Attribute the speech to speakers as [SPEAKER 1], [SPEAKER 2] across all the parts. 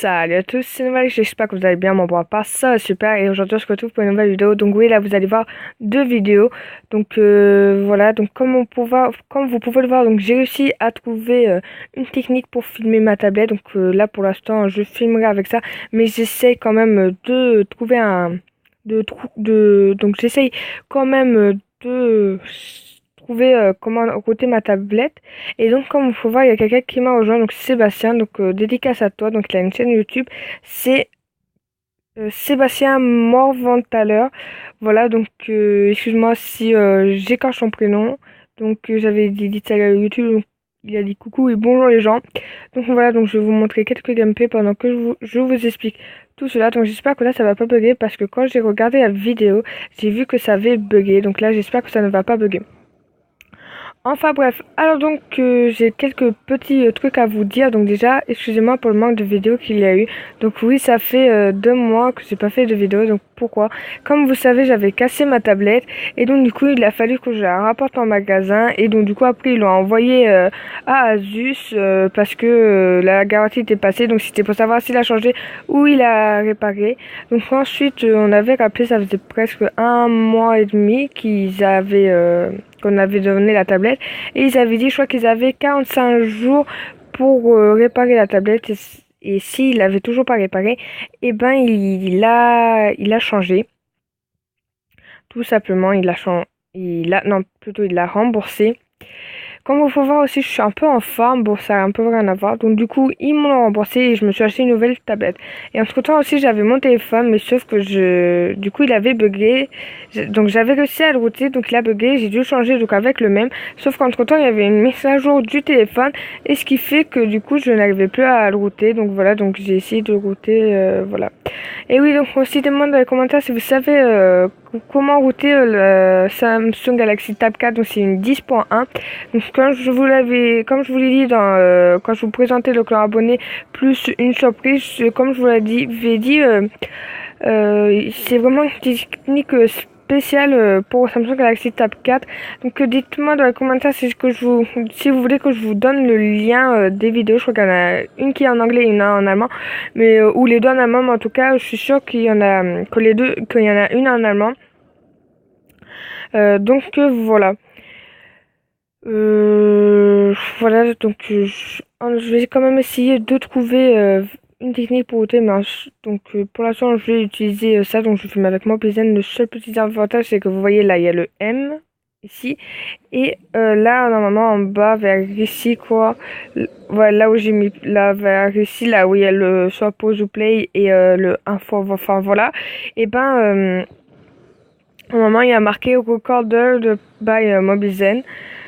[SPEAKER 1] Salut à tous, c'est Nouvelle, j'espère que vous allez bien, moi bon, à part ça, super, et aujourd'hui on se retrouve pour une nouvelle vidéo. Donc oui, là vous allez voir deux vidéos, donc voilà, donc comme vous pouvez le voir, donc j'ai réussi à trouver une technique pour filmer ma tablette. Donc là pour l'instant je filmerai avec ça, mais j'essaie quand même de trouver donc j'essaye quand même de trouver comment router ma tablette. Et donc, comme vous pouvez voir, il y a quelqu'un qui m'a rejoint, donc Sébastien, donc dédicace à toi. Donc, il a une chaîne YouTube, c'est Sébastien Morventaler. Voilà, donc, excuse-moi si j'écorche son prénom. Donc, j'avais dit salut à YouTube, donc il a dit coucou et bonjour les gens. Donc, voilà, donc je vais vous montrer quelques gameplays pendant que je vous explique tout cela. Donc, j'espère que là, ça va pas bugger parce que quand j'ai regardé la vidéo, j'ai vu que ça avait bugué. Donc, là, j'espère que ça ne va pas bugger. Enfin bref, alors donc j'ai quelques petits trucs à vous dire. Donc déjà, excusez-moi pour le manque de vidéos qu'il y a eu. Donc oui, ça fait 2 mois que j'ai pas fait de vidéo. Donc pourquoi? Comme vous savez, j'avais cassé ma tablette et donc du coup il a fallu que je la rapporte en magasin. Et donc du coup après ils l'ont envoyé à Asus parce que la garantie était passée. Donc c'était pour savoir s'il a changé ou il a réparé. Donc ensuite on avait rappelé, ça faisait presque 1 mois et demi qu'on avait donné la tablette. Et ils avaient dit, je crois qu'ils avaient 45 jours pour réparer la tablette. Et s'il avait toujours pas réparé, eh ben il a changé. Tout simplement, non, plutôt il l'a remboursé. Comme vous pouvez voir aussi, je suis un peu en forme. Bon, ça a un peu rien à voir. Donc, du coup, ils m'ont remboursé et je me suis acheté une nouvelle tablette. Et entre-temps aussi, j'avais mon téléphone, mais sauf que du coup, il avait bugué. Donc, j'avais réussi à le router. Donc, il a bugué. J'ai dû le changer, donc, avec le même. Sauf qu'entre-temps, il y avait une mise à jour du téléphone. Et ce qui fait que, du coup, je n'arrivais plus à le router. Donc, voilà. Donc, j'ai essayé de le router, voilà. Et oui, donc, aussi, demande dans les commentaires si vous savez, comment router le Samsung Galaxy Tab 4. Donc, c'est une 10.1. Donc, comme je vous l'ai dit quand je vous présentais le clan abonné plus une surprise, comme je vous l'avais dit, c'est vraiment une technique spéciale pour Samsung Galaxy Tab 4. Donc, dites-moi dans les commentaires si vous voulez que je vous donne le lien des vidéos. Je crois qu'il y en a une qui est en anglais et une en allemand, mais ou les deux en allemand. Mais en tout cas, je suis sûre qu'il y en a qu'il y en a une en allemand. Donc voilà. Voilà, donc je vais quand même essayer de trouver une technique pour router, mais donc pour l'instant je vais utiliser ça, donc je filme avec Mobizen. Le seul petit avantage c'est que vous voyez là il y a le M ici, et là normalement en bas vers ici quoi, voilà là où j'ai mis là vers ici, là où il y a le soit pause ou play et le info, enfin voilà, et ben normalement il y a marqué recorder de by Mobizen.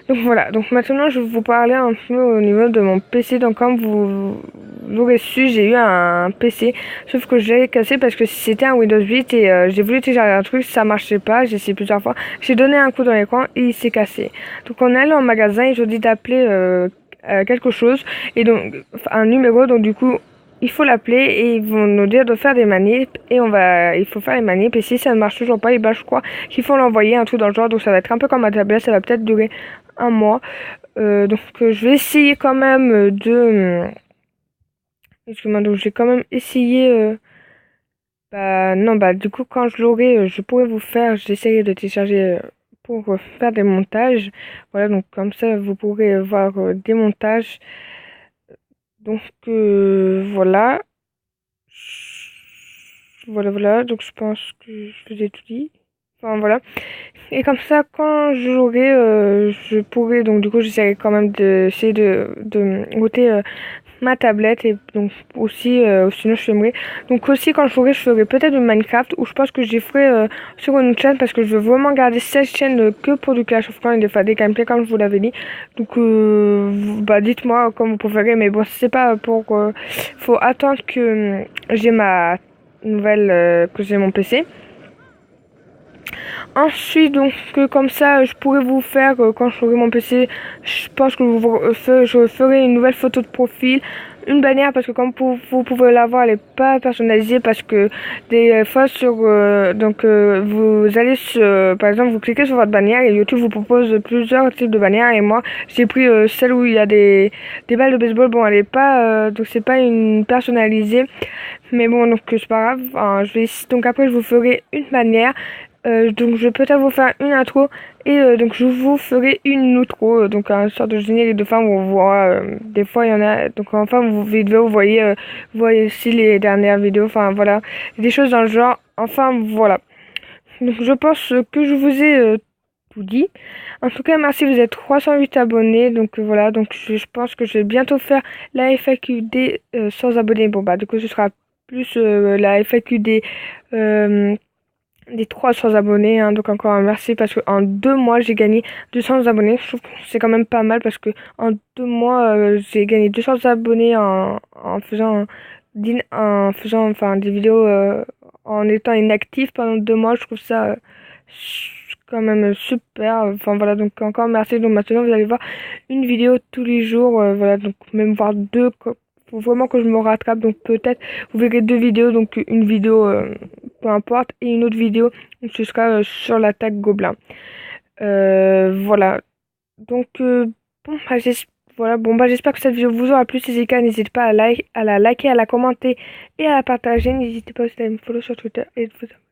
[SPEAKER 1] Donc voilà, donc maintenant je vais vous parler un peu au niveau de mon PC. Donc comme vous l'aurez su, j'ai eu un PC, sauf que je l'ai cassé parce que c'était un Windows 8 et j'ai voulu télécharger un truc, ça marchait pas, j'ai essayé plusieurs fois, j'ai donné un coup dans l'écran et il s'est cassé. Donc on est allé en magasin et je dis d'appeler quelque chose, et donc un numéro, donc du coup il faut l'appeler et ils vont nous dire de faire des manips et il faut faire les manips, et si ça ne marche toujours pas, et ben je crois qu'il faut l'envoyer un truc dans le genre. Donc ça va être un peu comme ma tablette, ça va peut-être durer 1 mois. Donc je vais essayer quand même excuse-moi, donc j'ai quand même essayé bah non, bah du coup quand je l'aurai, je pourrai j'essaierai de télécharger pour faire des montages. Voilà, donc comme ça vous pourrez voir des montages. Donc voilà. Voilà, donc je pense que je vous ai tout dit. Enfin voilà. Et comme ça, quand je jouerai, je pourrai, donc du coup, j'essaierai quand même d'essayer de router ma tablette, et donc aussi, sinon je filmerai. Donc aussi, quand je jouerai, je ferai peut-être du Minecraft, ou je pense que j'y ferai sur une chaîne, parce que je veux vraiment garder cette chaîne que pour du Clash of Clans et des gameplays, comme je vous l'avais dit. Donc, bah dites-moi comme vous préférez, mais bon, c'est pas pour... faut attendre que j'ai ma nouvelle, que j'ai mon PC. Ensuite, donc, comme ça, je pourrais vous faire, quand je ferai mon PC, je pense que je ferai une nouvelle photo de profil. une bannière parce que comme vous pouvez la voir, elle est pas personnalisée parce que des fois sur vous allez sur, par exemple vous cliquez sur votre bannière et YouTube vous propose plusieurs types de bannières et moi j'ai pris celle où il y a des balles de baseball. Bon, elle est pas donc c'est pas une personnalisée, mais bon donc c'est pas grave. Enfin, donc après je vous ferai une bannière. Donc je vais peut-être vous faire une intro et donc je vous ferai une outro, donc un sorte de générique de fin où on voit des fois il y en a donc enfin vous voyez aussi les dernières vidéos, enfin voilà, des choses dans le genre, enfin voilà. Donc je pense que je vous ai tout dit. En tout cas merci, vous êtes 308 abonnés, donc voilà, donc je pense que je vais bientôt faire la FAQD sans abonnés. Bon bah du coup ce sera plus la FAQD des 300 abonnés, hein. Donc encore un merci parce que en 2 mois j'ai gagné 200 abonnés. Je trouve que c'est quand même pas mal parce que en 2 mois j'ai gagné 200 abonnés en faisant enfin des vidéos en étant inactif pendant 2 mois. Je trouve ça quand même super. Enfin voilà, donc encore merci. Donc maintenant vous allez voir une vidéo tous les jours, voilà, donc même voir deux. Faut vraiment que je me rattrape, donc peut-être vous verrez 2 vidéos, donc une vidéo peu importe et une autre vidéo où ce sera sur l'attaque gobelin. Voilà, donc bon bah, voilà, bon bah j'espère que cette vidéo vous aura plu. Si c'est le cas, n'hésitez pas à la liker, à la commenter et à la partager. N'hésitez pas aussi à me follow sur Twitter et de vous abonner.